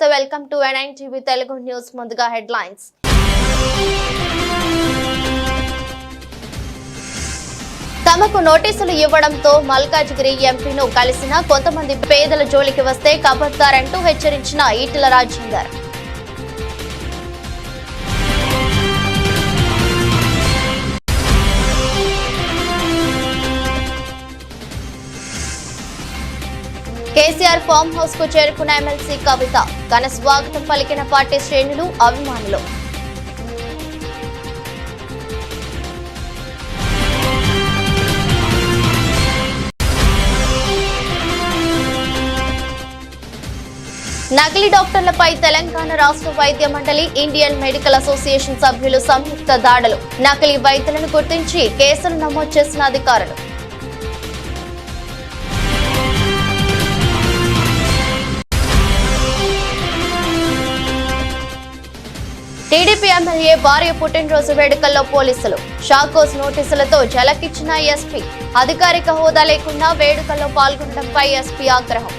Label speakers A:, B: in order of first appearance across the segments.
A: నమస్తే welcome to N9 TV Telugu news ముందుగా headlines తమకు నోటీసులు ఇవ్వడంతో మల్కాజ్గిరి ఎంపీను కలిసిన కొంతమంది పేదల జోలికి వస్తే కబర్దారంటూ హెచ్చరించిన ఈటెల రాజేందర్ కేసీఆర్ ఫామ్ హౌస్ కు చేరుకున్న ఎమ్మెల్సీ కవిత ఘన స్వాగతం పలికిన పార్టీ శ్రేణులు అభిమానులు నకిలీ డాక్టర్లపై తెలంగాణ రాష్ట్ర వైద్య మండలి ఇండియన్ మెడికల్ అసోసియేషన్ సభ్యులు సంయుక్త దాడులు నకిలీ వైద్యులను గుర్తించి కేసులు నమోదు చేసిన అధికారులు టీడీపీ ఎమ్మెల్యే భార్య పుట్టినరోజు వేడుకల్లో పోలీసులు షాకోస్ నోటీసులతో జలకిచ్చిన ఎస్పీ అధికారిక హోదా లేకుండా వేడుకల్లో పాల్గొనడంపై ఎస్పీ ఆగ్రహం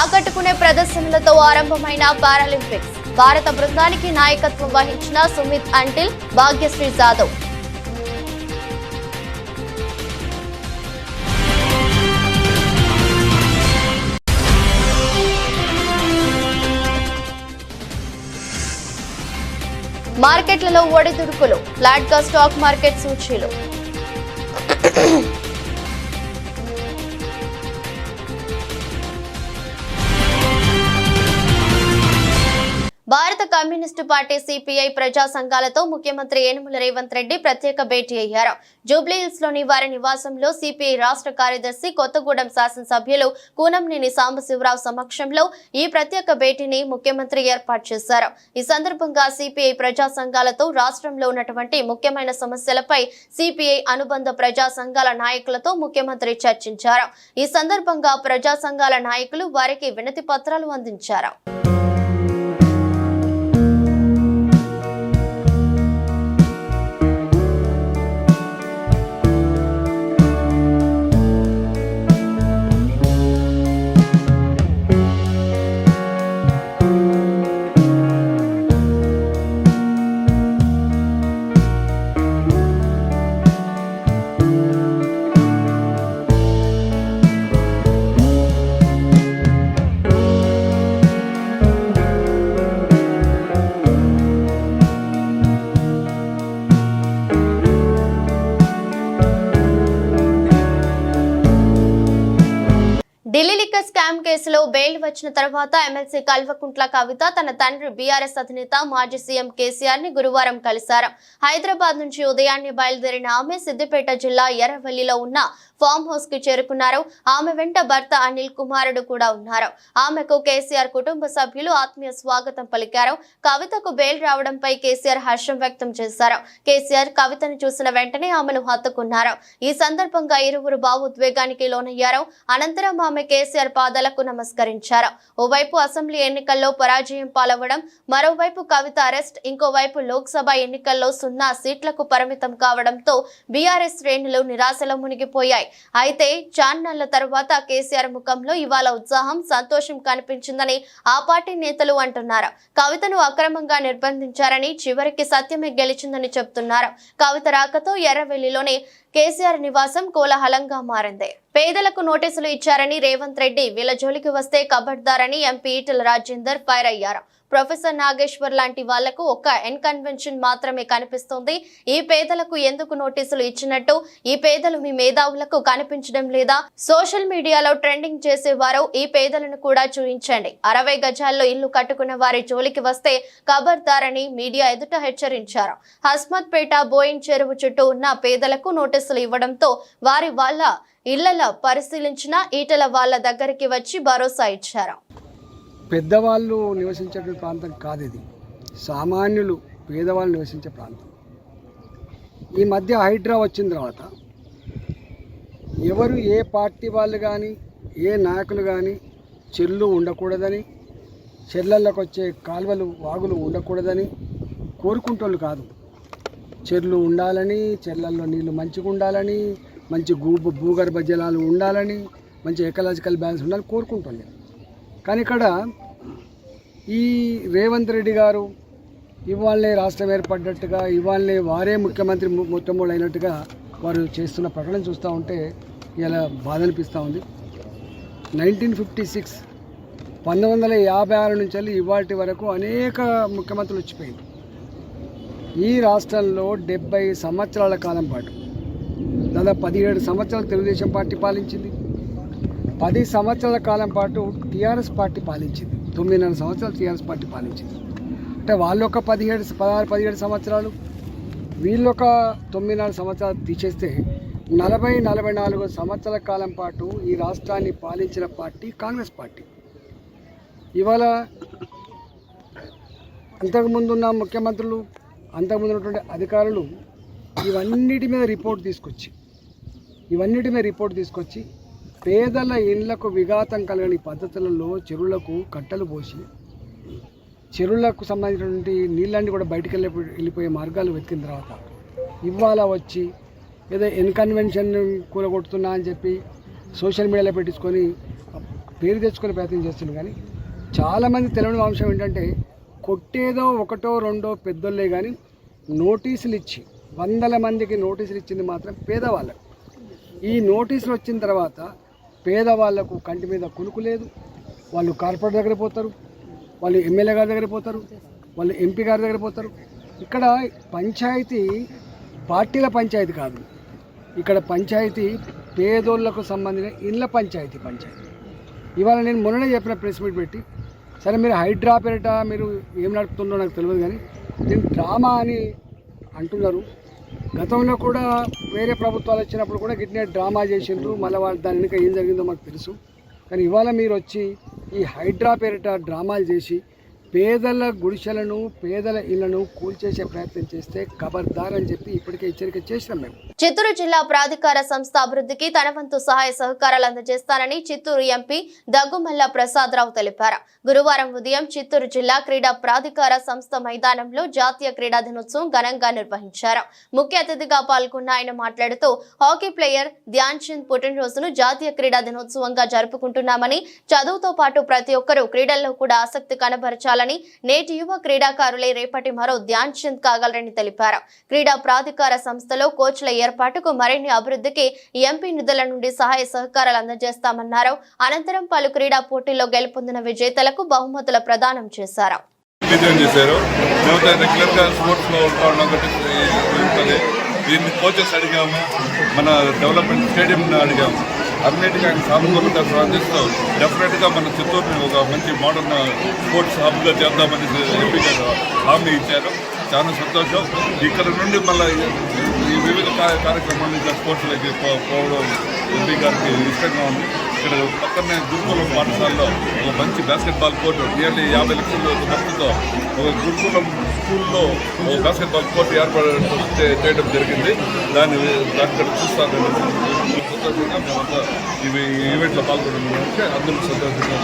A: ఆకట్టుకునే ప్రదర్శనలతో ఆరంభమైన పారాలింపిక్స్ భారత బృందానికి నాయకత్వం వహించిన సుమిత్ అంటిల్ భాగ్యశ్రీ జాదవ్ మార్కెట్లలో ఒడిదుడుకులు ఫ్లాట్ గా స్టాక్ మార్కెట్ సూచీలు భారత కమ్యూనిస్టు పార్టీ సిపిఐ ప్రజా సంఘాలతో ముఖ్యమంత్రి యనమల రేవంత్ రెడ్డి ప్రత్యేక భేటీ అయ్యారు. జూబ్లీహిల్స్ లోని వారి నివాసంలో సిపిఐ రాష్ట్ర కార్యదర్శి కొత్తగూడెం శాసనసభ్యులు కూనంనేని సాంబశివరావు సమక్షంలో ఈ ప్రత్యేక భేటీని ముఖ్యమంత్రి ఏర్పాటు చేశారు. ఈ సందర్భంగా సిపిఐ ప్రజా సంఘాలతో రాష్ట్రంలో ఉన్నటువంటి ముఖ్యమైన సమస్యలపై సిపిఐ అనుబంధ ప్రజా సంఘాల నాయకులతో ముఖ్యమంత్రి చర్చించారు. ఈ సందర్భంగా ప్రజా సంఘాల నాయకులు వారికి వినతి పత్రాలు అందించారు. ఢిల్లీ లిక్కర్ స్కామ్ కేసులో బెయిల్ వచ్చిన తర్వాత ఎమ్మెల్సీ కల్వకుంట్ల కవిత తన తండ్రి బీఆర్ఎస్ అధినేత మాజీ సీఎం కేసీఆర్ ని గురువారం కలిశారు. హైదరాబాద్ నుంచి ఉదయాన్నే బయలుదేరిన ఆమె సిద్దిపేట జిల్లా ఎర్రవల్లిలో ఉన్న ఫామ్ హౌస్ కి చేరుకున్నారు. ఆమె వెంట భర్త అనిల్ కుమారుడు కూడా ఉన్నారు. ఆమెకు కేసీఆర్ కుటుంబ సభ్యులు ఆత్మీయ స్వాగతం పలికారు. కవితకు బెయిల్ రావడంపై కేసీఆర్ హర్షం వ్యక్తం చేశారు. కేసీఆర్ కవితను చూసిన వెంటనే ఆమెను హత్తుకున్నారు. ఈ సందర్భంగా ఇరువురు భావోద్వేగానికి లోనయ్యారు. అనంతరం ఆమె కేసీఆర్ పాదాలకు నమస్కరించారు. ఓవైపు అసెంబ్లీ ఎన్నికల్లో పరాజయం పాలవడం, మరోవైపు కవిత అరెస్ట్, ఇంకోవైపు లోక్సభ ఎన్నికల్లో 0 సీట్లకు పరిమితం కావడంతో బీఆర్ఎస్ శ్రేణులు నిరాశలో మునిగిపోయాయి. అయితే చాన్నాళ్ల తర్వాత కేసీఆర్ ముఖంలో ఇవాళ ఉత్సాహం, సంతోషం కనిపించిందని ఆ పార్టీ నేతలు అంటున్నారు. కవితను అక్రమంగా నిర్బంధించారని, చివరికి సత్యమే గెలిచిందని చెప్తున్నారు. కవిత రాకతో ఎర్రవెల్లిలోని కేసీఆర్ నివాసం కోలాహలంగా మారింది. పేదలకు నోటీసులు ఇచ్చారని రేవంత్ రెడ్డి, వీళ్ళ జోలికి వస్తే కబడ్దారని ఎంపీ ఈటెల రాజేందర్ ఫైర్ అయ్యారు. ప్రొఫెసర్ నాగేశ్వర్ లాంటి వాళ్లకు ఒక్క ఎన్కన్వెన్షన్ మాత్రమే కనిపిస్తోంది. ఈ పేదలకు ఎందుకు నోటీసులు ఇచ్చినట్టు? ఈ పేదలు మీ మేధావులకు కనిపించడం లేదా? సోషల్ మీడియాలో ట్రెండింగ్ చేసేవారు ఈ పేదలను కూడా చూపించండి. 60 గజాల్లో ఇల్లు కట్టుకున్న వారి జోలికి వస్తే కబర్దారని మీడియా ఎదుట హెచ్చరించారు. హస్మత్ పేట, బోయిన్ చెరువు చుట్టూ ఉన్న పేదలకు నోటీసులు ఇవ్వడంతో వారి వాళ్ళ ఇళ్లలో పరిశీలించిన ఈటెల వాళ్ళ దగ్గరికి వచ్చి భరోసా ఇచ్చారు.
B: పెద్దవాళ్ళు నివసించే ప్రాంతం కాదు ఇది. సామాన్యులు, పేదవాళ్ళు నివసించే ప్రాంతం. ఈ మధ్య హైడ్రా వచ్చిన తర్వాత ఎవరు, ఏ పార్టీ వాళ్ళు కానీ, ఏ నాయకులు కానీ చెర్లు ఉండకూడదని, చెర్లలోకి వచ్చే కాలువలు, వాగులు ఉండకూడదని కోరుకుంటోళ్ళు కాదు. చెర్లు ఉండాలని, చెర్లల్లో నీళ్లు మంచిగా ఉండాలని, మంచి భూగర్భ జలాలు ఉండాలని, మంచి ఎకలాజికల్ బ్యాలెన్స్ ఉండాలని కోరుకుంటుంది. కానీ ఇక్కడ ఈ రేవంత్ రెడ్డి గారు ఇవాళనే రాష్ట్రం ఏర్పడ్డట్టుగా, ఇవాళనే వారే ముఖ్యమంత్రి మొట్టమొదటి అయినట్టుగా వారు చేస్తున్న ప్రకటన చూస్తూ ఉంటే ఇలా బాధ అనిపిస్తూ ఉంది. 1956 1956 నుంచి వెళ్ళి ఇవాటి వరకు అనేక ముఖ్యమంత్రులు వచ్చిపోయింది. ఈ రాష్ట్రంలో 70 సంవత్సరాల కాలం పాటు దాదాపు 17 సంవత్సరాలు తెలుగుదేశం పార్టీ పాలించింది. 10 సంవత్సరాల కాలం పాటు టీఆర్ఎస్ పార్టీ పాలించింది. 9.5 సంవత్సరాలు టీఆర్ఎస్ పార్టీ పాలించింది. అంటే వాళ్ళు ఒక 17 సంవత్సరాలు, వీళ్ళొక 9.5 సంవత్సరాలు తీసేస్తే 40-44 సంవత్సరాల కాలం పాటు ఈ రాష్ట్రాన్ని పాలించిన పార్టీ కాంగ్రెస్ పార్టీ. ఇవాళ అంతకుముందున్న ముఖ్యమంత్రులు, అంతకుముందు ఉన్నటువంటి అధికారులు ఇవన్నిటి మీద రిపోర్ట్ తీసుకొచ్చి పేదల ఇళ్లకు విఘాతం కలగని పద్ధతులలో చెరువులకు కట్టలు పోసి చెరువులకు సంబంధించినటువంటి నీళ్ళన్నీ కూడా బయటికి వెళ్ళిపోయే మార్గాలు వెతికిన తర్వాత ఇవాళ వచ్చి ఏదో ఇన్కన్వెన్షన్ కూలగొడుతున్నా అని చెప్పి సోషల్ మీడియాలో పెట్టించుకొని పేరు తెచ్చుకొని ప్రయత్నం చేస్తున్నారు. కానీ చాలామంది తెలియని అంశం ఏంటంటే కొట్టేదో ఒకటో రెండో పెద్దోళ్ళే కానీ నోటీసులు ఇచ్చి 100 మందికి నోటీసులు ఇచ్చింది మాత్రం పేదవాళ్ళకు. ఈ నోటీసులు వచ్చిన తర్వాత పేదవాళ్లకు కంటి మీద కునుకు లేదు. వాళ్ళు కార్పొరేటర్ దగ్గర పోతారు, వాళ్ళు ఎమ్మెల్యే గారి దగ్గర పోతారు, వాళ్ళు ఎంపీ గారి దగ్గర పోతారు. ఇక్కడ పంచాయతీ పార్టీల పంచాయతీ కాదు, ఇక్కడ పంచాయతీ పేదోళ్లకు సంబంధించిన ఇళ్ళ పంచాయతీ. ఇవాళ నేను మొన్ననే చెప్పిన ప్రెస్ మీట్ పెట్టి, సరే మీరు హైడ్రా పేరిట మీరు ఏం నడుపుతుందో నాకు తెలియదు, కానీ నేను డ్రామా అని అంటున్నారు. గతంలో కూడా వేరే ప్రభుత్వాలు వచ్చినప్పుడు కూడా గిట్నే డ్రామా చేసిండ్రు. మళ్ళీ వాళ్ళు దాని వెనుక ఏం జరిగిందో మాకు తెలుసు. కానీ ఇవాళ మీరు వచ్చి ఈ హైడ్రా పేరిట డ్రామాలు చేసి పేదల గుడిసెలను, పేదల ఇళ్లను కూల్చేసే ప్రయత్నం చేస్తే ఖబర్దార్ అని చెప్పి ఇప్పటికే హెచ్చరిక చేసినాం మేము.
A: చిత్తూరు జిల్లా ప్రాధికార సంస్థ అభివృద్ధికి తన వంతు సహాయ సహకారాలు అందజేస్తానని చిత్తూరు ఎంపీ దగ్గుమల్ల ప్రసాదరావు తెలిపారు. గురువారం ఉదయం చిత్తూరు జిల్లా క్రీడా ప్రాధికార సంస్థ మైదానంలో జాతీయ క్రీడా దినోత్సవం ఘనంగా నిర్వహించారు. ముఖ్య అతిథిగా పాల్గొన్న ఆయన మాట్లాడుతూ హాకీ ప్లేయర్ ధ్యాన్ చంద్ పుట్టినరోజును జాతీయ క్రీడా దినోత్సవంగా జరుపుకుంటున్నామని, చదువుతో పాటు ప్రతి ఒక్కరూ క్రీడల్లో కూడా ఆసక్తి కనబరచాలని, నేటి యువ క్రీడాకారులే రేపటి మరో ధ్యాన్ చంద్ కాగలరని తెలిపారు. క్రీడా ప్రాధికార సంస్థలో కోచ్ల ఏర్పాటుకు, మరిన్ని అభివృద్ధికి ఎంపీ నిధుల నుండి సహాయ సహకారాలు అందజేస్తామన్నారు. అనంతరం పలు క్రీడా పోటీల్లో గెలుపొందిన విజేతలకు బహుమతుల ప్రదానం చేశారు.
C: దీన్ని కోచెస్ అడిగాము, మన డెవలప్మెంట్ స్టేడియం అడిగాము. అన్నిటికీ ఆయన సానుకూలంగా స్పందిస్తూ డెఫినెట్గా మన చిత్తూరుని ఒక మంచి మోడర్న్ స్పోర్ట్స్ హబ్గా చేద్దామని ఎంపీ గారు హామీ ఇచ్చారు. చాలా సంతోషం. ఇక్కడ నుండి మళ్ళీ ఈ వివిధ కార్యక్రమాలు ఇంకా స్పోర్ట్స్లోకి పోవడం ఎంపీ గారికి ఇష్టంగా ఉంది. ఇక్కడ పక్కనే గురుకులం పాఠశాలలో ఒక మంచి బాస్కెట్బాల్ కోర్టు నియర్లీ 50 లక్షల ఖర్చుతో ఒక గురుకులం స్కూల్లో ఒక బాస్కెట్బాల్ కోర్టు ఏర్పాటు చేయడం జరిగింది. దాన్ని ఇక్కడ చూస్తాను. సంతోషంగా మేమంతా ఇవి ఈవెంట్లో పాల్గొనడానికి అందరూ సంతోషంగా.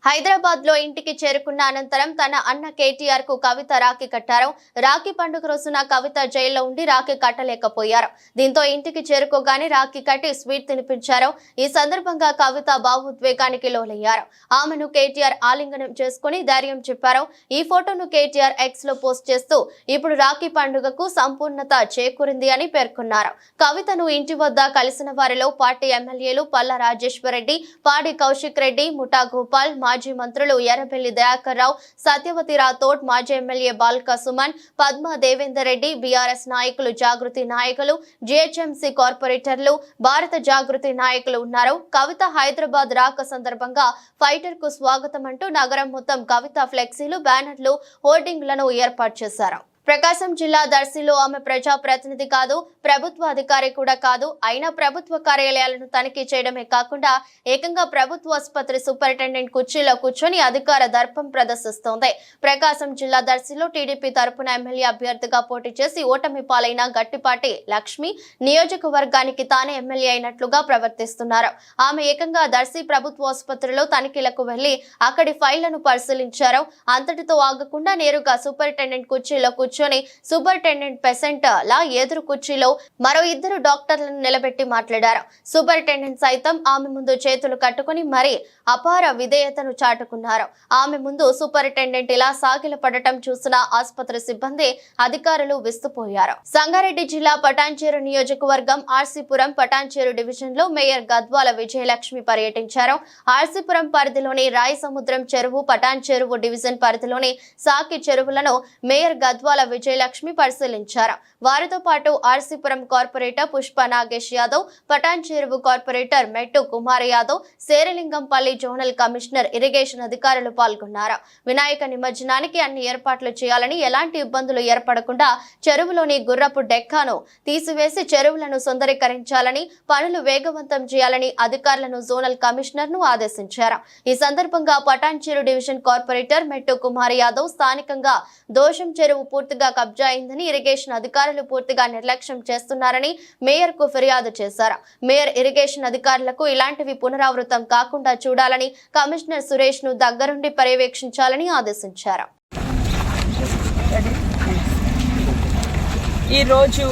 A: హైదరాబాద్ లో ఇంటికి చేరుకున్న అనంతరం తన అన్న కేటీఆర్ కు కవిత రాఖీ కట్టారు. రాఖీ పండుగ రోజున కవిత జైల్లో ఉండి రాఖీ కట్టలేకపోయారు. దీంతో ఇంటికి చేరుకోగానే రాఖీ కట్టి స్వీట్ తినిపించారు. ఈ సందర్భంగా కవిత భావోద్వేగానికి లోనయ్యారు. ఆమెను కేటీఆర్ ఆలింగనం చేసుకుని ధైర్యం చెప్పారు. ఈ ఫోటోను కేటీఆర్ ఎక్స్ లో పోస్ట్ చేస్తూ ఇప్పుడు రాఖీ పండుగకు సంపూర్ణత చేకూరింది అని పేర్కొన్నారు. కవితను ఇంటి వద్ద కలిసిన వారిలో పార్టీ ఎమ్మెల్యేలు పల్లా రాజేశ్వర్ రెడ్డి, పాడి కౌశిక్ రెడ్డి, ముఠా గోపాల్, మాజీ మంత్రులు ఎర్రబెల్లి దయాకర్ రావు, సత్యవతి రాథోడ్, మాజీ ఎమ్మెల్యే బాల్క సుమన్, పద్మా దేవేందర్ రెడ్డి, బీఆర్ఎస్ నాయకులు, జాగృతి నాయకులు, జీహెచ్ఎంసీ కార్పొరేటర్లు, భారత జాగృతి నాయకులు ఉన్నారు. కవిత హైదరాబాద్ రాక సందర్భంగా ఫైటర్ కు స్వాగతం అంటూ నగరం మొత్తం కవిత ఫ్లెక్సీలు, బ్యానర్లు, హోర్డింగ్లను ఏర్పాటు చేశారు. ప్రకాశం జిల్లా దర్శిలో ఆమె ప్రజా ప్రతినిధి కాదు, ప్రభుత్వ అధికారి కూడా కాదు. అయినా ప్రభుత్వ కార్యాలయాలను తనిఖీ చేయడమే కాకుండా ఏకంగా ప్రభుత్వ ఆసుపత్రి సూపరింటెండెంట్ కుర్చీలో కూర్చొని అధికార దర్పం ప్రదర్శిస్తోంది. ప్రకాశం జిల్లా దర్శిలో టీడీపీ తరపున ఎమ్మెల్యే అభ్యర్థిగా పోటీ చేసి ఓటమి పాలైన గట్టిపాటి లక్ష్మి నియోజకవర్గానికి తానే ఎమ్మెల్యే అయినట్లుగా ప్రవర్తిస్తున్నారు. ఆమె ఏకంగా దర్శి ప్రభుత్వ ఆసుపత్రిలో తనిఖీలకు వెళ్లి అక్కడి ఫైళ్లను పరిశీలించారు. అంతటితో ఆగకుండా నేరుగా సూపరింటెండెంట్ కుర్చీలో కూర్చొని సూపరింటెండెంట్ పెసెంట్ లా ఎదురు కుర్చీలో మరో 2 డాక్టర్లను నిలబెట్టి మాట్లాడారు. సూపరింటెండెంట్ సైతం ఆమె ముందు చేతులు కట్టుకుని మరీ అపార విధేయతను చాటుకున్నారు. ఆమె ముందు సూపరింటెండెంట్ ఇలా సాగిలపడటం చూసిన ఆసుపత్రి సిబ్బంది, అధికారులు విస్తుపోయారు. సంగారెడ్డి జిల్లా పటాన్చేరు నియోజకవర్గం ఆర్సీపురం పటాన్చేరు డివిజన్ లో మేయర్ గద్వాల విజయలక్ష్మి పర్యటించారు. ఆర్సీపురం పరిధిలోని రాయి సముద్రం చెరువు, పటాన్చేరు డివిజన్ పరిధిలోని సాకి చెరువులను మేయర్ గద్వాల విజయలక్ష్మి పరిశీలించారు. వారితో పాటు ఆర్సీపురం కార్పొరేటర్ పుష్ప నాగేష్ యాదవ్, పటాన్చేరు కార్పొరేటర్ మెట్టు Kumar Yadav, Serilingampally zonal commissioner irrigation అధికారులు పాల్గొన్నారు. వినాయక నిమజ్జనానికి అన్ని ఏర్పాట్లు చేయాలని, ఎలాంటి ఇబ్బందులు ఏర్పడకుండా చెరువులోని గుర్రపు డెక్కాను తీసివేసి చెరువులను సుందరీకరించాలని, పనులు వేగవంతం చేయాలని అధికారులను జోనల్ కమిషనర్ ను ఆదేశించారు. ఈ సందర్భంగా పటాన్చేరు డివిజన్ కార్పొరేటర్ మెట్టు కుమార్ యాదవ్ స్థానికంగా దోషం చెరువు పూర్తిగా కబ్జా అయిందని, ఇరిగేషన్ అధికారులు పూర్తిగా నిర్లక్ష్యం చేస్తున్నారని మేయర్ కు ఫిర్యాదు చేశారు. మేయర్ ఇరిగేషన్ అధికారులకు ఇలాంటివి పునరావృతం కాకుండా చూడాలని, కమిషనర్ సురేష్ ను దగ్గరుండి పర్యవేక్షించాలని ఆదేశించారు.
D: ఈరోజు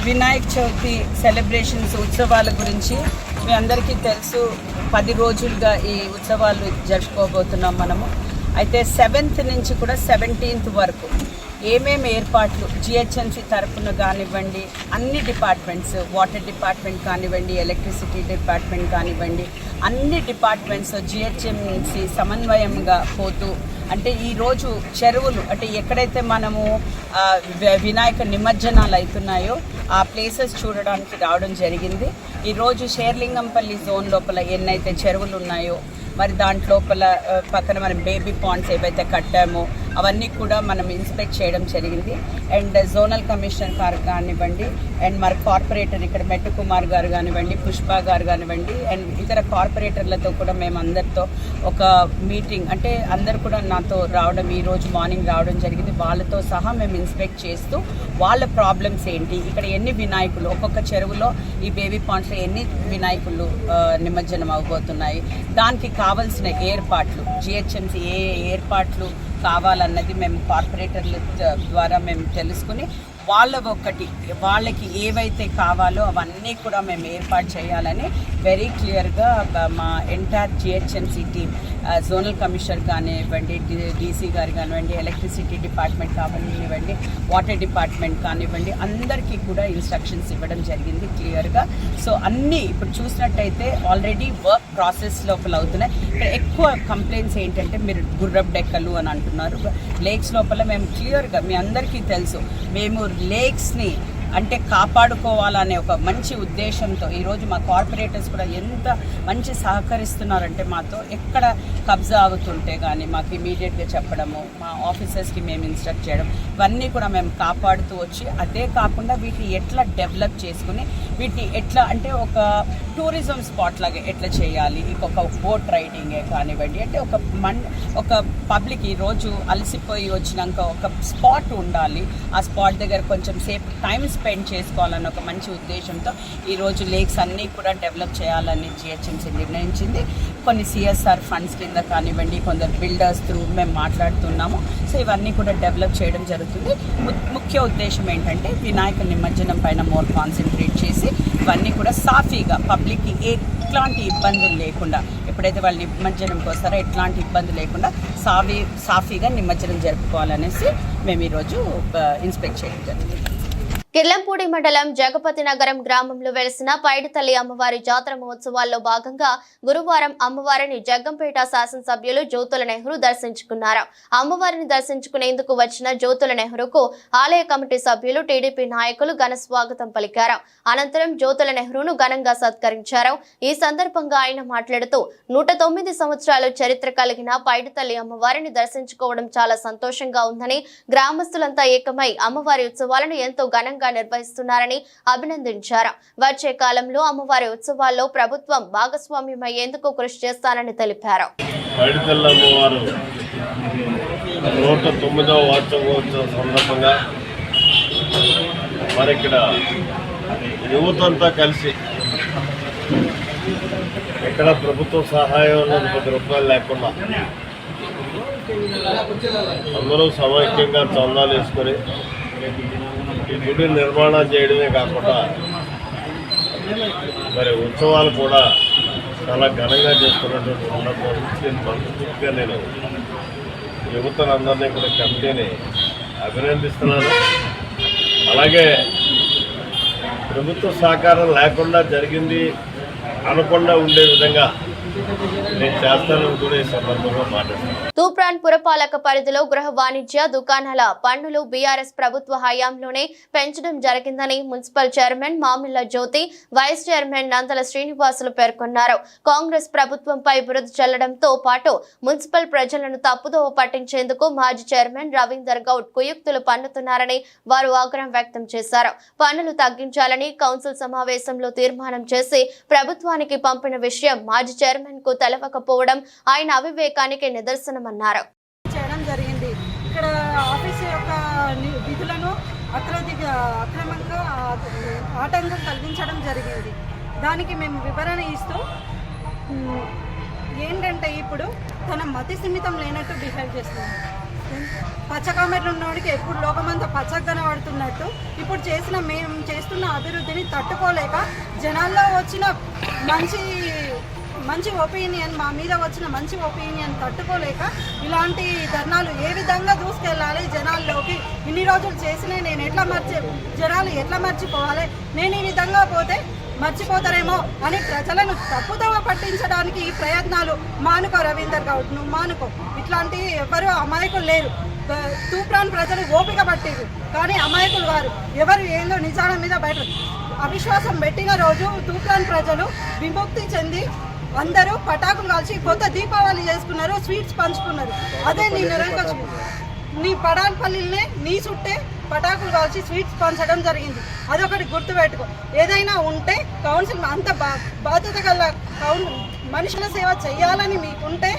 D: వినాయక చవితి సెలబ్రేషన్స్ ఉత్సవాల గురించి మీ అందరికీ తెలుసు. 10 రోజులుగా ఈ ఉత్సవాలు జరుపుకోబోతున్నాం మనము. అయితే 7th నుంచి కూడా 17th వరకు ఏమేమి ఏర్పాట్లు జిహెచ్ఎంసీ తరఫున కానివ్వండి, అన్ని డిపార్ట్మెంట్స్, వాటర్ డిపార్ట్మెంట్ కానివ్వండి, ఎలక్ట్రిసిటీ డిపార్ట్మెంట్ కానివ్వండి, అన్ని డిపార్ట్మెంట్స్ జిహెచ్ఎంసీ సమన్వయంగా పోతూ, అంటే ఈరోజు చెరువులు అంటే ఎక్కడైతే మనము వినాయక నిమజ్జనాలు అవుతున్నాయో ఆ ప్లేసెస్ చూడడానికి రావడం జరిగింది. ఈరోజు శేర్లింగంపల్లి జోన్ లోపల ఎన్నైతే చెరువులు ఉన్నాయో మరి దాంట్లోపల పక్కన మనం బేబీ పాండ్స్ ఏవైతే కట్టామో అవన్నీ కూడా మనం ఇన్స్పెక్ట్ చేయడం జరిగింది. అండ్ జోనల్ కమిషనర్ గారు కానివ్వండి, అండ్ మరి కార్పొరేటర్ ఇక్కడ మెట్టు కుమార్ గారు కానివ్వండి, పుష్ప గారు కానివ్వండి, అండ్ ఇతర కార్పొరేటర్లతో కూడా మేము అందరితో ఒక మీటింగ్, అంటే అందరు కూడా నాతో రావడం, ఈరోజు మార్నింగ్ రావడం జరిగింది. వాళ్ళతో సహా మేము ఇన్స్పెక్ట్ చేస్తూ వాళ్ళ ప్రాబ్లమ్స్ ఏంటి, ఇక్కడ ఎన్ని వినాయకులు, ఒక్కొక్క చెరువులో ఈ బేబీ పాండ్స్లో ఎన్ని వినాయకులు నిమజ్జనం అవబోతున్నాయి, దానికి కావాల్సిన ఏర్పాట్లు జిహెచ్ఎంసీ ఏ ఏర్పాట్లు కావాలన్నది మేము కార్పొరేటర్ల ద్వారా మేము తెలుసుకుని వాళ్ళకి ఏవైతే కావాలో అవన్నీ కూడా మేము ఏర్పాటు చేయాలని వెరీ క్లియర్గా మా entire GHMC team, zonal commissioner కానివ్వండి, డీసీ గారు కానివ్వండి, ఎలక్ట్రిసిటీ డిపార్ట్మెంట్ కానివ్వండి, వాటర్ డిపార్ట్మెంట్ కానివ్వండి, అందరికీ కూడా ఇన్స్ట్రక్షన్స్ ఇవ్వడం జరిగింది క్లియర్గా. సో అన్నీ ఇప్పుడు చూసినట్టయితే ఆల్రెడీ వర్క్ ప్రాసెస్ లోపల అవుతున్నాయి. ఇక్కడ ఎక్కువ కంప్లైంట్స్ ఏంటంటే మీరు గుర్రపు డెక్కలు అని అంటున్నారు. లేక్స్ లోపల మేము క్లియర్గా, మీ అందరికీ తెలుసు, మేము లేక్స్ని అంటే కాపాడుకోవాలనే ఒక మంచి ఉద్దేశంతో ఈరోజు మా కార్పొరేటర్స్ కూడా ఎంత మంచి సహకరిస్తున్నారంటే మాతో ఎక్కడ కబ్జా అవుతుంటే కానీ మాకు ఇమీడియట్గా చెప్పడము, మా ఆఫీసర్స్కి మేము ఇన్స్ట్రక్ట్ చేయడం, ఇవన్నీ కూడా మేము కాపాడుతూ వచ్చి, అదే కాకుండా వీటిని ఎట్లా డెవలప్ చేసుకుని వీటిని ఎట్లా అంటే ఒక టూరిజం స్పాట్ లాగా ఎట్లా చేయాలి, ఒక బోట్ రైడింగే కానివ్వండి, అంటే ఒక పబ్లిక్ ఈరోజు అలసిపోయి వచ్చినాక ఒక స్పాట్ ఉండాలి, ఆ స్పాట్ దగ్గర కొంచెం సేపు టైం స్పెండ్ చేసుకోవాలన్న ఒక మంచి ఉద్దేశంతో ఈరోజు లేక్స్ అన్నీ కూడా డెవలప్ చేయాలని జిహెచ్ఎంసీ నిర్ణయించింది. కొన్ని సిఎస్ఆర్ ఫండ్స్ కింద కానివ్వండి, కొందరు బిల్డర్స్ త్రూ మేము మాట్లాడుతున్నాము. సో ఇవన్నీ కూడా డెవలప్ చేయడం జరుగుతుంది. ముఖ్య ఉద్దేశం ఏంటంటే వినాయక నిమజ్జనం పైన మోర్ కాన్సన్ట్రేట్ చేసి ఇవన్నీ కూడా సాఫీగా పబ్లిక్కి ఎట్లాంటి ఇబ్బందులు లేకుండా, ఎప్పుడైతే వాళ్ళు నిమజ్జనంకి వస్తారో ఎట్లాంటి ఇబ్బంది లేకుండా సాఫీగా నిమజ్జనం జరుపుకోవాలనేసి మేము ఈరోజు ఇన్స్పెక్ట్ చేయడం జరిగింది.
A: కిర్లంపూడి మండలం జగపతి నగరం గ్రామంలో వెలిసిన పైడితల్లి అమ్మవారి జాతర మహోత్సవాల్లో భాగంగా గురువారం అమ్మవారిని జగ్గంపేట శాసనసభ్యులు జ్యోతుల నెహ్రూ దర్శించుకున్నారు. అమ్మవారిని దర్శించుకునేందుకు వచ్చిన జ్యోతుల నెహ్రూకు ఆలయ కమిటీ సభ్యులు, టీడీపీ నాయకులు ఘన స్వాగతం పలికారు. అనంతరం జ్యోతుల నెహ్రూను ఘనంగా సత్కరించారు. ఈ సందర్భంగా ఆయన మాట్లాడుతూ 109 సంవత్సరాల చరిత్ర కలిగిన పైడితల్లి అమ్మవారిని దర్శించుకోవడం చాలా సంతోషంగా ఉందని, గ్రామస్తులంతా ఏకమై అమ్మవారి ఉత్సవాలను ఎంతో ఘనంగా నిర్వహిస్తున్నారని అభినందించారు. వచ్చే కాలంలో అమ్మవారి ఉత్సవాల్లో ప్రభుత్వం భాగస్వామ్యమయ్యేందుకు కృషి చేస్తానని తెలిపారు.
E: పైడితల్లి అమ్మవారు 109వ వార్షికోత్సవం సందర్భంగా మరి ఇక్కడ యువతంతా కలిసి ఎక్కడ ప్రభుత్వ సహాయం 10 రూపాయలు లేకుండా అందరూ సమైక్యంగా చందాలు వేసుకొని ఈ గుడి నిర్మాణం చేయడమే కాకుండా మరి ఉత్సవాలు కూడా చాలా ఘనంగా చేస్తున్నటువంటి సందర్భం నుంచి నేను మనస్ఫూర్తిగా నేను యువతలందరినీ కూడా కమిటీని అభినందిస్తున్నాను. అలాగే ప్రభుత్వ సహకారం లేకుండా జరిగింది అనకుండా ఉండే విధంగా నేను చేస్తానని కూడా ఈ సందర్భంగా మాట్లాడుతున్నాను.
A: తూప్రాన్ పురపాలక పరిధిలో గృహ వాణిజ్య దుకాణాల పన్నులు బీఆర్ఎస్ ప్రభుత్వ హయాంలోనే పెంచడం జరిగిందని మున్సిపల్ చైర్మన్ మామిళ్ల జ్యోతి, వైస్ చైర్మన్ నందల శ్రీనివాసులు పేర్కొన్నారు. కాంగ్రెస్ ప్రభుత్వంపై బురద చల్లడంతో పాటు మున్సిపల్ ప్రజలను తప్పుదోవ పట్టించేందుకు మాజీ చైర్మన్ రవీందర్ గౌడ్ కుయుక్తులు పన్నుతున్నారని వారు ఆగ్రహం వ్యక్తం చేశారు. పన్నులు తగ్గించాలని కౌన్సిల్ సమావేశంలో తీర్మానం చేసి ప్రభుత్వానికి పంపిన విషయం మాజీ చైర్మన్ కు తెలవకపోవడం ఆయన అవివేకానికి నిదర్శనమన్నారు.
F: చేయడం జరిగింది. ఇక్కడ ఆఫీసు యొక్క విధులను అక్రమంగా ఆటంకం కలిగించడం జరిగింది. దానికి మేము వివరణ ఇస్తూ ఏంటంటే ఇప్పుడు తన మతి సిమితం లేనట్టు బిహేవ్ చేస్తుంది. పచ్చకామెట్లు ఉన్నవాడికి ఎప్పుడు లోకమంతా పచ్చగా కనబడుతున్నట్టు ఇప్పుడు మేము చేస్తున్న అభివృద్ధిని తట్టుకోలేక జనాల్లో వచ్చిన మంచి ఒపీనియన్, మా మీద వచ్చిన మంచి ఒపీనియన్ తట్టుకోలేక ఇలాంటి ధర్నాలు ఏ విధంగా దూసుకెళ్ళాలి జనాల్లోకి, ఇన్ని రోజులు చేసిన జనాలు ఎట్లా మర్చిపోవాలి, నేను ఈ విధంగా పోతే మర్చిపోతారేమో అని ప్రజలను తప్పుదోవ పట్టించడానికి ఈ ప్రయత్నాలు మానుకో రవీందర్ గౌడ్, నువ్వు మానుకో. ఇట్లాంటి ఎవరు అమాయకులు లేరు. తూప్రాన్ ప్రజలు ఓపిక పట్టిరు కానీ అమాయకులు వారు. ఎవరు ఏందో నిజాల మీద బయట అవిశ్వాసం పెట్టిన రోజు తూప్రాన్ ప్రజలు విముక్తి చెంది అందరూ పటాకులు కాల్చి కొత్త దీపావళి చేసుకున్నారు, స్వీట్స్ పంచుకున్నారు. అదే నీ నిరంకుశం, నీ పడాన్పల్లినే నీ చుట్టే పటాకులు కాల్చి స్వీట్స్ పంచడం జరిగింది. అదొకటి గుర్తుపెట్టుకో. ఏదైనా ఉంటే కౌన్సిల్ అంత బాధ్యత గల మనుషుల సేవ చేయాలని మీకుంటే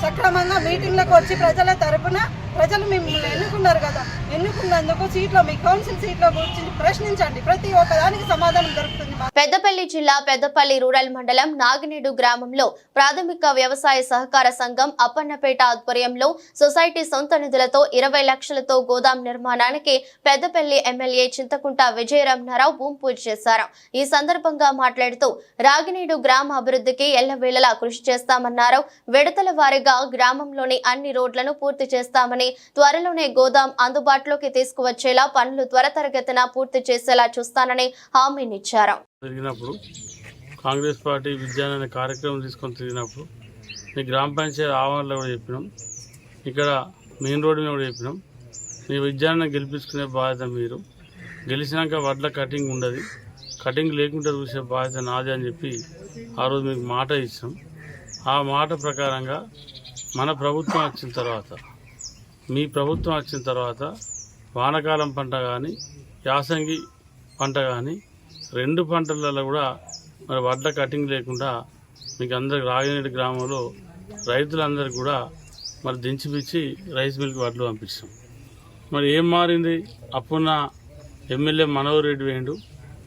F: సక్రమంగా మీటింగ్లకు వచ్చి ప్రజల తరపున ప్రజలు మిమ్మల్ని ఎన్నుకున్నారు కదా, ఎన్నుకున్నందుకు సీట్లో మీ కౌన్సిల్ సీట్లో కూర్చుని ప్రశ్నించండి. ప్రతి ఒక్కదానికి సమాధానం దొరుకుతుంది.
A: పెద్దపల్లి జిల్లా పెద్దపల్లి రూరల్ మండలం నాగినేడు గ్రామంలో ప్రాథమిక వ్యవసాయ సహకార సంఘం అప్పన్నపేట ఆధ్వర్యంలో సొసైటీ సొంత నిధులతో 20 లక్షలతో గోదాం నిర్మాణానికి పెద్దపల్లి ఎమ్మెల్యే చింతకుంట విజయరమణారావు భూమి పూజ చేశారు. ఈ సందర్భంగా మాట్లాడుతూ రాగినేడు గ్రామ అభివృద్ధికి ఎల్లవేళలా కృషి చేస్తామన్నారు. విడతల వారీగా గ్రామంలోని అన్ని రోడ్లను పూర్తి చేస్తామని, త్వరలోనే గోదాం అందుబాటులోకి తీసుకువచ్చేలా పనులు త్వరితగతిన పూర్తి చేసేలా చూస్తానని హామీనిచ్చారు.
G: జరిగినప్పుడు కాంగ్రెస్ పార్టీ విజ్ఞాన అనే కార్యక్రమం తీసుకొని తిరిగినప్పుడు మీ గ్రామ పంచాయతీ ఆవరణలో కూడా చెప్పినాం, ఇక్కడ మెయిన్ రోడ్డు మీద కూడా చెప్పినాం, మీ విజ్ఞానాన్ని గెలిపించుకునే బాధ్యత మీరు. గెలిచినాక వడ్ల కటింగ్ ఉండదు, కటింగ్ లేకుండా చూసే బాధ్యత నాది అని చెప్పి ఆ రోజు మీకు మాట ఇచ్చాం. ఆ మాట ప్రకారంగా మన ప్రభుత్వం వచ్చిన తర్వాత, మీ ప్రభుత్వం వచ్చిన తర్వాత వానకాలం పంట కానీ యాసంగి పంట కానీ 2 పంటలలో కూడా మరి వడ్ల కటింగ్ లేకుండా మీకు అందరికి రాగినేడు గ్రామంలో రైతులందరికీ కూడా మరి దించిపిచ్చి రైస్ మిల్క్ వడ్లు పంపిస్తాం. మరి ఏం మారింది? అప్పున్న ఎమ్మెల్యే మనోహర్ రెడ్డి వేయండు,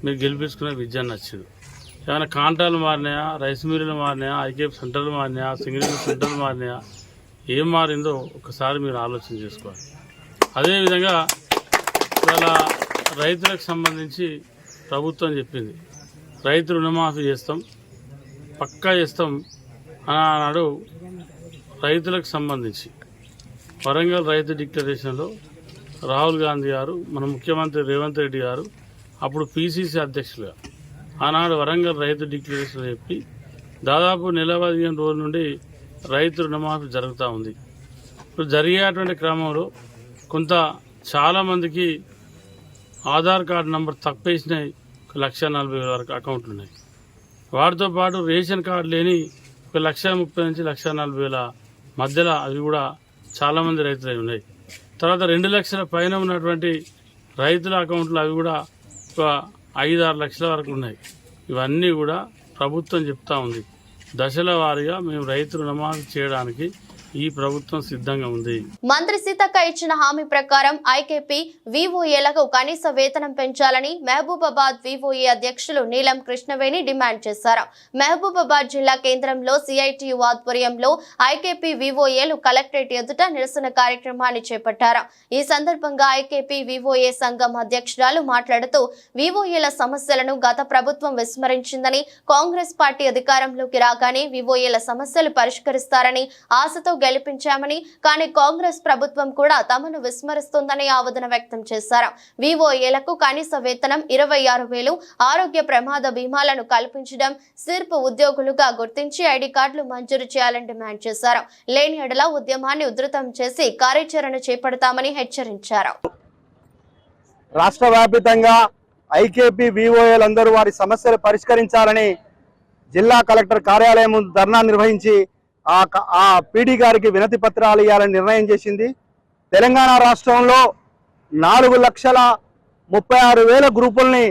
G: మీరు గెలిపించుకునే విజయాన్ని నచ్చింది. ఏమైనా కాంటాలు మారినాయా, రైస్ మిల్లులు మారినాయా, ఐకేఎఫ్ సెంటర్లు మారినాయా, సింగిల్ సెంటర్లు మారినాయా, ఏం మారిందో ఒకసారి మీరు ఆలోచన చేసుకోవాలి. అదేవిధంగా ఇవాళ రైతులకు సంబంధించి ప్రభుత్వం చెప్పింది రైతు రుణమాఫీ చేస్తాం, పక్కా చేస్తాం అని అన్నాడు. రైతులకు సంబంధించి వరంగల్ రైతు డిక్లరేషన్లో రాహుల్ గాంధీ గారు, మన ముఖ్యమంత్రి రేవంత్ రెడ్డి గారు అప్పుడు పిసిసి అధ్యక్షులుగా ఆనాడు వరంగల్ రైతు డిక్లరేషన్ చెప్పి దాదాపు నెల 15 రోజుల నుండి రైతు రుణమాఫీ జరుగుతూ ఉంది. ఇప్పుడు జరిగేటువంటి క్రమంలో చాలామందికి ఆధార్ కార్డు నంబర్ తప్పేసినాయి. 1,40,000 వరకు అకౌంట్లు ఉన్నాయి. వాటితో పాటు రేషన్ కార్డు లేని 1,30,000 నుంచి 1,40,000 మధ్యలో అవి కూడా చాలామంది రైతులు ఉన్నాయి. తర్వాత 2 లక్షల పైన ఉన్నటువంటి రైతుల అకౌంట్లు అవి కూడా 5-6 లక్షల వరకు ఉన్నాయి. ఇవన్నీ కూడా ప్రభుత్వం చెప్తా ఉంది. దశల వారీగా మేము రైతు రుణమాఫీ చేయడానికి ఈ ప్రభుత్వం సిద్ధంగా ఉంది.
A: మంత్రి సీతక్క ఇచ్చిన హామీ ప్రకారం ఐకేపీ వివోఏలకు కనీస వేతనం పెంచాలని మహబూబాబాద్ వివోఏ అధ్యక్షులు నీలం కృష్ణవేణి డిమాండ్ చేశారు. మహబూబాబాద్ జిల్లా కేంద్రంలో సిఐటియు ఆధ్వర్యంలో ఐకేపీ వివోఏలు కలెక్టరేట్ ఎదుట నిరసన కార్యక్రమాన్ని చేపట్టారు. ఈ సందర్భంగా ఐకేపీ వివోఏ సంఘం అధ్యక్షురాలు మాట్లాడుతూ వివోఏల సమస్యలను గత ప్రభుత్వం విస్మరించిందని, కాంగ్రెస్ పార్టీ అధికారంలోకి రాగానే వివోఏల సమస్యలు పరిష్కరిస్తారని ఆశతో గెలిపించామని, కానీ కాంగ్రెస్ ప్రభుత్వం కూడా తమను విస్మరిస్తుందని ఆవేదన వ్యక్తం చేశారు. వివోఏలకు కనీస వేతనం 26,000, ఆరోగ్య ప్రమాద బీమాలను కల్పించడం, సిర్ప్ ఉద్యోగులుగా గుర్తించి ఐడి కార్డులు మంజూరు చేయాలని డిమాండ్ చేశారు. లేని ఎడల ఉద్యమాన్ని ఉధృతం చేసి కార్యాచరణ చేపడతామని హెచ్చరించారు.
H: రాష్ట్ర వ్యాప్తంగా ఐకేపీ వివోఏలందరూ వారి సమస్యలు పరిష్కరించాలని జిల్లా కలెక్టర్ కార్యాలయం ముందు ధర్నా నిర్వహించి ఆ పీడీ గారికి వినతి పత్రాలు ఇవ్వాలని నిర్ణయం చేసింది. తెలంగాణ రాష్ట్రంలో 4,36,000 గ్రూపుల్ని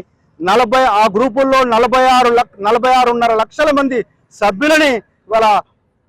H: ఆ గ్రూపుల్లో 46.5 లక్షల మంది సభ్యులని ఇవాళ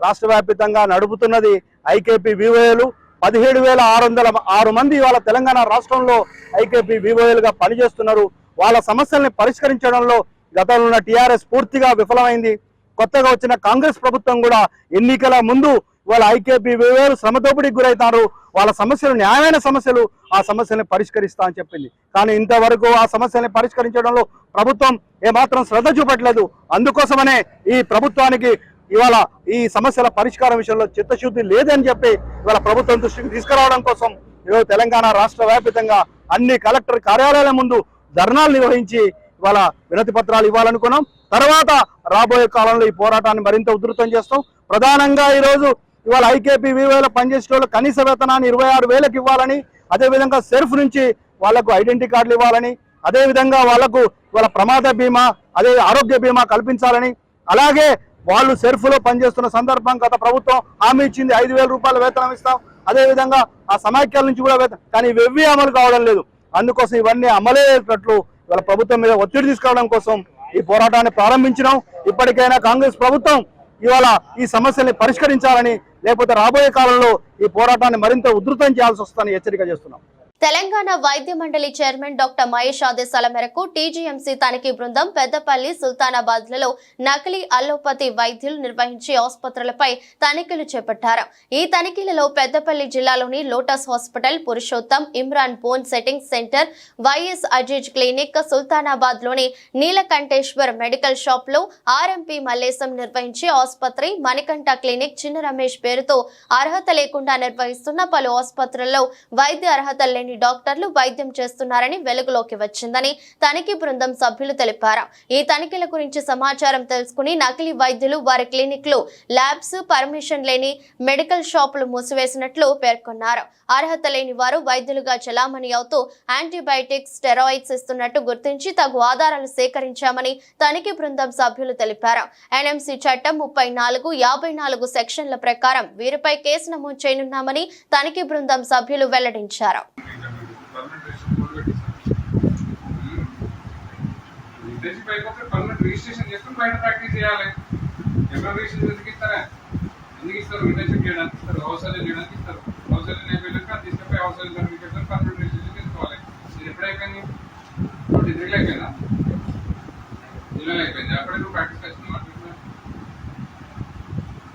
H: రాష్ట్ర వ్యాప్తంగా నడుపుతున్నది ఐకేపీ వివోఏలు. 17,606 మంది ఇవాళ తెలంగాణ రాష్ట్రంలో ఐకేపీ వివోఏలుగా పనిచేస్తున్నారు. వాళ్ళ సమస్యల్ని పరిష్కరించడంలో గతంలో ఉన్న టీఆర్ఎస్ పూర్తిగా విఫలమైంది. కొత్తగా వచ్చిన కాంగ్రెస్ ప్రభుత్వం కూడా ఎన్నికల ముందు వాళ్ళ ఐకేపీ వివోఏలు శ్రమదోపిడికి గురవుతారు, వాళ్ళ సమస్యలు న్యాయమైన సమస్యలు, ఆ సమస్యల్ని పరిష్కరిస్తా అని చెప్పింది. కానీ ఇంతవరకు ఆ సమస్యల్ని పరిష్కరించడంలో ప్రభుత్వం ఏమాత్రం శ్రద్ధ చూపట్లేదు. అందుకోసమనే ఈ ప్రభుత్వానికి ఇవాళ ఈ సమస్యల పరిష్కారం విషయంలో చిత్తశుద్ధి లేదని చెప్పి ఇవాళ ప్రభుత్వం దృష్టికి తీసుకురావడం కోసం ఈరోజు తెలంగాణ రాష్ట్ర వ్యాప్తంగా అన్ని కలెక్టర్ కార్యాలయాల ముందు ధర్నాలు నిర్వహించి ఇవాళ వినతి పత్రాలు ఇవ్వాలనుకున్నాం. తర్వాత రాబోయే కాలంలో ఈ పోరాటాన్ని మరింత ఉధృతం చేస్తాం. ప్రధానంగా ఈరోజు ఇవాళ ఐకేపీ వివోఏలో పనిచేసే వాళ్ళు కనీస వేతనాన్ని 26,000 ఇవ్వాలని, అదేవిధంగా సెర్ఫ్ నుంచి వాళ్లకు ఐడెంటిటీ కార్డులు ఇవ్వాలని, అదేవిధంగా వాళ్లకు ఇవాళ ప్రమాద బీమా, అదే ఆరోగ్య బీమా కల్పించాలని, అలాగే వాళ్ళు సెర్ఫ్లో పనిచేస్తున్న సందర్భం గత ప్రభుత్వం హామీ ఇచ్చింది 5,000 రూపాయల వేతనం ఇస్తాం, అదేవిధంగా ఆ సమాఖ్యల నుంచి కూడా వేతనం, కానీ ఇవి అమలు కావడం లేదు. అందుకోసం ఇవన్నీ అమలయ్యేటట్లు ఇవాళ ప్రభుత్వం మీద ఒత్తిడి తీసుకురావడం కోసం ఈ పోరాటాన్ని ప్రారంభించినాం. ఇప్పటికైనా కాంగ్రెస్ ప్రభుత్వం ఇవాళ ఈ సమస్యల్ని పరిష్కరించాలని, లేకపోతే రాబోయే కాలంలో ఈ పోరాటాన్ని మరింత ఉధృతం చేయాల్సి వస్తుందని హెచ్చరిక చేస్తున్నాం.
A: తెలంగాణ వైద్య మండలి చైర్మన్ డాక్టర్ మహేష్ ఆదేశాల మేరకు టీజీఎంసీ తనిఖీ బృందం పెద్దపల్లి, సుల్తానాబాద్లలో నకిలీ అల్లోపతి వైద్యులు నిర్వహించి ఆసుపత్రులపై తనిఖీలు చేపట్టారు. ఈ తనిఖీలలో పెద్దపల్లి జిల్లాలోని lotus hospital, Purushottam, Imran bone setting centre, YS Aziz clinic, సుల్తానాబాద్లోని నీలకంఠేశ్వర్ మెడికల్ షాప్ లో ఆర్ఎంపీ మల్లేశం నిర్వహించి ఆసుపత్రి, మణికంఠ క్లినిక్ చిన్న రమేష్ పేరుతో అర్హత లేకుండా నిర్వహిస్తున్న పలు ఆసుపత్రుల్లో వైద్య అర్హత లేని డాక్టర్లు వైద్యం చేస్తున్నారని వెలుగులోకి వచ్చిందని తనిఖీ బృందం సభ్యులు తెలిపారు. ఈ తనిఖీల గురించి సమాచారం తెలుసుకుని నకిలీ వైద్యులు వారి క్లినిక్లు, ల్యాబ్స్, పర్మిషన్ లేని మెడికల్ షాపులు మూసివేసినట్లు పేర్కొన్నారు. అర్హత లేని వారు వైద్యులుగా చలామణి అవుతూ యాంటీబయాటిక్స్, స్టెరాయిడ్స్ ఇస్తున్నట్టు గుర్తించి తగు ఆధారాలు సేకరించామని తనిఖీ బృందం సభ్యులు తెలిపారు. ఎన్ఎంసీ చట్టం 34, 54 సెక్షన్ల ప్రకారం వీరిపై కేసు నమోదు చేయనున్నామని తనిఖీ బృందం సభ్యులు వెల్లడించారు.
I: రిజిస్ట్రేషన్ చేసుకుని బయట ప్రాక్టీస్ చేయాలి. ఎవరు రిజిస్ట్రేషన్ ఎందుకు ఇస్తారా? ఎందుకు ఇస్తారు? ఇంటర్న్షిప్ చేయడానికి ఇస్తారు, అవసరం చేయడానికి ఇస్తారు. అవసరం అయిపోయాక తీసుకుపోయి అవసరం సర్టిఫికేట్ పర్మనెంట్ రిజిస్ట్రేషన్ చేసుకోవాలి. ఇది ఎప్పుడైపోయింది? 23 అయిపోయిందా? జిల్లాలో అయిపోయింది. అప్పుడే నువ్వు ప్రాక్టీస్ చేస్తున్నావు.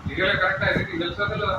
I: లీగల్ కరెక్ట్ అయితే నీకు తెలుసా లేదా?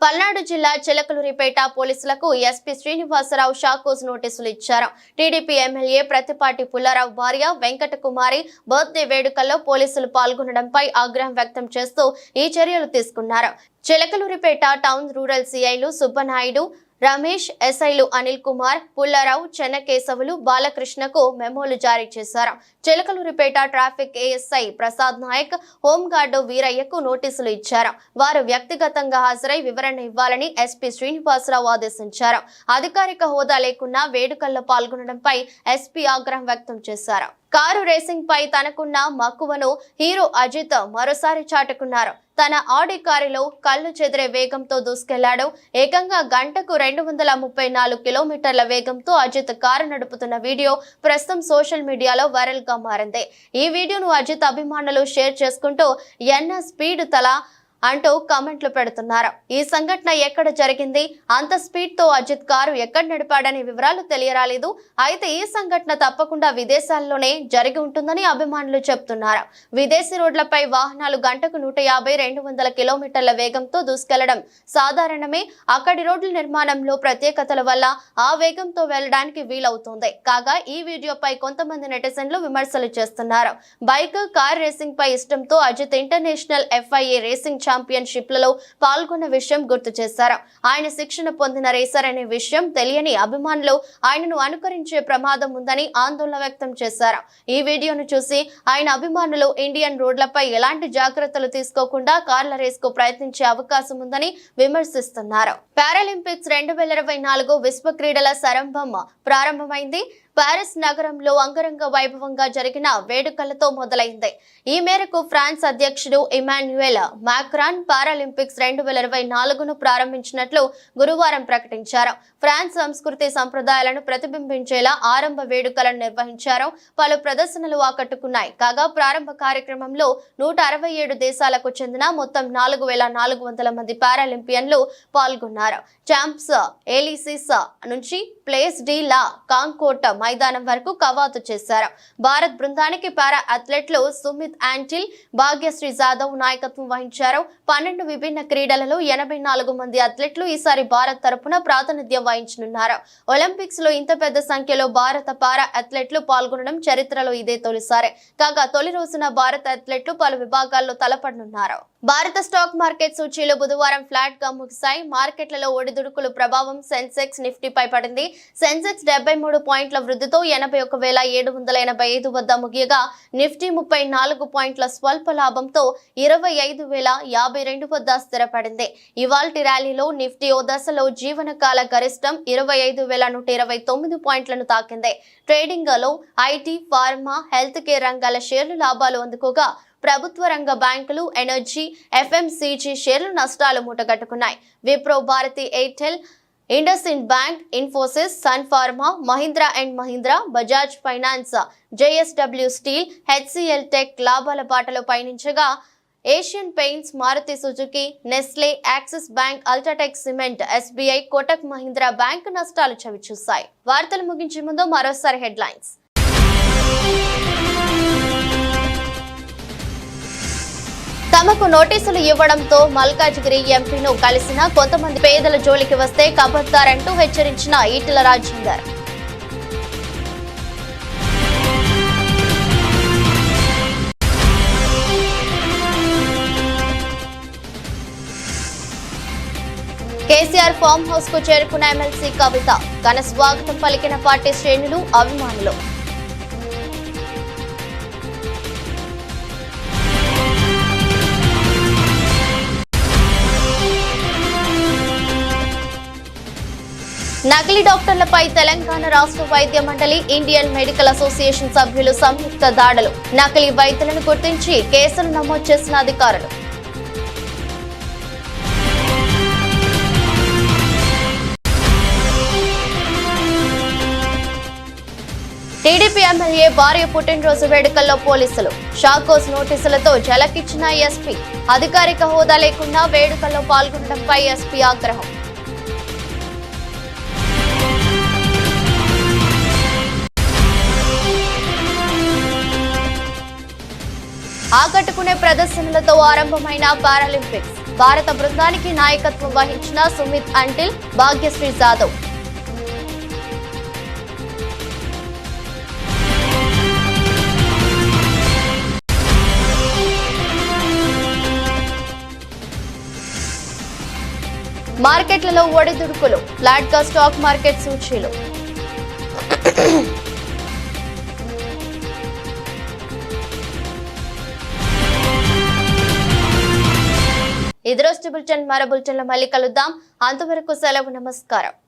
A: పల్నాడు జిల్లా చిలకలూరిపేట పోలీసులకు ఎస్పీ శ్రీనివాసరావు షాకోజ్ నోటీసులు ఇచ్చారు. టీడీపీ ఎమ్మెల్యే ప్రతిపాటి పుల్లారావు భార్య వెంకటకుమారి బర్త్డే వేడుకల్లో పోలీసులు పాల్గొనడంపై ఆగ్రహం వ్యక్తం చేస్తూ ఈ చర్యలు తీసుకున్నారు. చిలకలూరిపేట టౌన్ రూరల్ సిఐలు సుబ్బనాయుడు, రమేష్, ఎస్ఐలు అనిల్ కుమార్, పుల్లారావు, చెన్నకేశవులు, బాలకృష్ణకు మెమోలు జారీ చేశారు. Chilakaluripet traffic ASI Prasad Naik, home guard వీరయ్యకు నోటీసులు ఇచ్చారు. వారు వ్యక్తిగతంగా హాజరై వివరణ ఇవ్వాలని ఎస్పీ శ్రీనివాసరావు ఆదేశించారు. అధికారిక హోదా లేకున్నా వేడుకల్లో పాల్గొనడంపై ఎస్పీ ఆగ్రహం వ్యక్తం చేశారు. కారు రేసింగ్ పై తనకున్న మక్కువను హీరో అజిత్ మరోసారి చాటుకున్నారు. తన ఆడి కారులో కళ్ళు చెదిరే వేగంతో దూసుకెళ్లాడు. ఏకంగా గంటకు 234 కిలోమీటర్ల వేగంతో అజిత్ కారు నడుపుతున్న వీడియో ప్రస్తుతం సోషల్ మీడియాలో వైరల్ గా మారింది. ఈ వీడియోను అజిత్ అభిమానులు షేర్ చేసుకుంటూ ఎన్న స్పీడ్ తల అంటూ కామెంట్లు పెడుతున్నారు. ఈ సంఘటన ఎక్కడ జరిగింది, అంత స్పీడ్ తో అజిత్ కారు ఎక్కడ నడిపాడనే వివరాలు తెలియరాలేదు. అయితే ఈ సంఘటన తప్పకుండా విదేశాల్లోనే జరిగి ఉంటుందని అభిమానులు చెప్తున్నారు. విదేశీ రోడ్లపై వాహనాలు గంటకు 150-200 కిలోమీటర్ల వేగంతో దూసుకెళ్లడం సాధారణమే. అక్కడి రోడ్ల నిర్మాణంలో ప్రత్యేకతల వల్ల ఆ వేగంతో వెళ్లడానికి వీలవుతుంది. కాగా ఈ వీడియోపై కొంతమంది నెటిజన్లు విమర్శలు చేస్తున్నారు. బైక్, కార్ రేసింగ్ పై ఇష్టంతో అజిత్ ఇంటర్నేషనల్ FIA రేసింగ్ ఛాంపియన్షిప్లలో పాల్గొన్న విషయం గుర్తు చేశారు. ఆయన శిక్షణ పొందిన రేసర్ అనే విషయం తెలియని అభిమానులు ఆయనను అనుకరించే ప్రమాదం ఉందని ఆందోళన వ్యక్తం చేశారు. ఈ వీడియోను చూసి ఆయన అభిమానులు ఇండియన్ రోడ్లపై ఎలాంటి జాగ్రత్తలు తీసుకోకుండా కార్ల రేస్ కు ప్రయత్నించే అవకాశం ఉందని విమర్శిస్తున్నారు. పారాలింపిక్స్ 2024 విశ్వ క్రీడల సరంభం ప్రారంభమైంది. పారిస్ నగరంలో అంగరంగ వైభవంగా జరిగిన వేడుకలతో మొదలైంది. ఈ మేరకు ఫ్రాన్స్ అధ్యక్షుడు ఇమాన్యుయల్ మాక్రాన్ పారాలింపిక్స్ 2024ను ప్రారంభించినట్లు గురువారం ప్రకటించారు. ఫ్రాన్స్ సంస్కృతి సంప్రదాయాలను ప్రతిబింబించేలా ఆరంభ వేడుకలను నిర్వహించారు. పలు ప్రదర్శనలు ఆకట్టుకున్నాయి. కాగా ప్రారంభ కార్యక్రమంలో 167 దేశాలకు చెందిన మొత్తం 4400 మంది పారాలింపియన్లు పాల్గొన్నారు. చాంప్స్ ఎలిసిస్ నుంచి ప్లేస్ డి లా కాంకోట్ మైదానం వరకు కవాతు చేశారు. భారత్ బృందానికి పారా అథ్లెట్లు సుమిత్ ఆంటిల్, భాగ్యశ్రీ జాదవ్ నాయకత్వం వహించారు. 12 విభిన్న క్రీడలలో 84 మంది అథ్లెట్లు ఈసారి భారత్ తరపున ప్రాతినిధ్యం వహించనున్నారు. ఒలింపిక్స్ లో ఇంత పెద్ద సంఖ్యలో భారత పారా అథ్లెట్లు పాల్గొనడం చరిత్రలో ఇదే తొలిసారి. కాగా తొలి రోజున భారత అథ్లెట్లు పలు విభాగాల్లో తలపడనున్నారు. భారత స్టాక్ మార్కెట్ సూచీలు బుధవారం ఫ్లాట్ గా ముగిశాయి. మార్కెట్లలో ఒడిదుడుకుల ప్రభావం సెన్సెక్స్, నిఫ్టీపై పడింది. సెన్సెక్స్ 73 పాయింట్ల వృద్ధితో 81,785 వద్ద ముగియగా నిఫ్టీ 34 పాయింట్ల స్వల్ప లాభంతో 25,052 వద్ద స్థిరపడింది. ఇవాల్టి ర్యాలీలో నిఫ్టీ ఓ దశలో జీవనకాల గరిష్టం 25,129 పాయింట్లను తాకింది. ట్రేడింగ్ లో ఐటీ, ఫార్మా, హెల్త్ కేర్ రంగాల షేర్లు లాభాలు అందుకోగా ప్రభుత్వ రంగ బ్యాంకులు, ఎనర్జీ, FMCG షేర్లు నష్టాలు మూటగట్టుకున్నాయి. Wipro, Bharti Airtel, IndusInd Bank, Infosys, Sun Pharma, Mahindra and Mahindra, Bajaj Finance, JSW Steel, HCL Tech లాభాల బాటలో పయనించగా Asian Paints, Maruti Suzuki, Nestle, Axis Bank, UltraTech Cement, SBI, Kotak Mahindra Bank నష్టాలు చవిచూశాయి. వార్తలు ముగించే ముందు మరోసారి హెడ్లైన్స్. తమకు నోటీసులు ఇవ్వడంతో మల్కాజ్గిరి ఎంపీను కలిసిన కొంతమంది పేదల జోలికి వస్తే కబద్దారంటూ హెచ్చరించిన ఈటెల రాజేందర్. కేసీఆర్ ఫామ్ హౌస్ కు చేరుకున్న ఎమ్మెల్సీ కవిత. ఘన స్వాగతం పలికిన పార్టీ శ్రేణులు, అభిమానులు. నకిలీ డాక్టర్లపై తెలంగాణ రాష్ట్ర వైద్య మండలి, ఇండియన్ మెడికల్ అసోసియేషన్ సభ్యులు సంయుక్త దాడులు. నకిలీ వైద్యులను గుర్తించి కేసులు నమోదు చేసిన అధికారులు. టీడీపీ ఎమ్మెల్యే భార్య పుట్టినరోజు వేడుకల్లో పోలీసులు. షాకోస్ నోటీసులతో జలకిచ్చిన ఎస్పీ. అధికారిక హోదా లేకుండా వేడుకల్లో పాల్గొనడంపై ఎస్పీ ఆగ్రహం. ఆకట్టుకునే ప్రదర్శనలతో ఆరంభమైన పారాలింపిక్స్. భారత బృందానికి నాయకత్వం వహించిన సుమిత్ ఆంటిల్, భాగ్యశ్రీ జాదవ్. మార్కెట్లలో ఒడిదుడుకులు. ఫ్లాట్ గా స్టాక్ మార్కెట్ సూచీలు. ఇది రోజు బులెటిన్. మరో బులెటిన్లో మళ్ళీ కలుద్దాం. అంతవరకు సెలవు. నమస్కారం.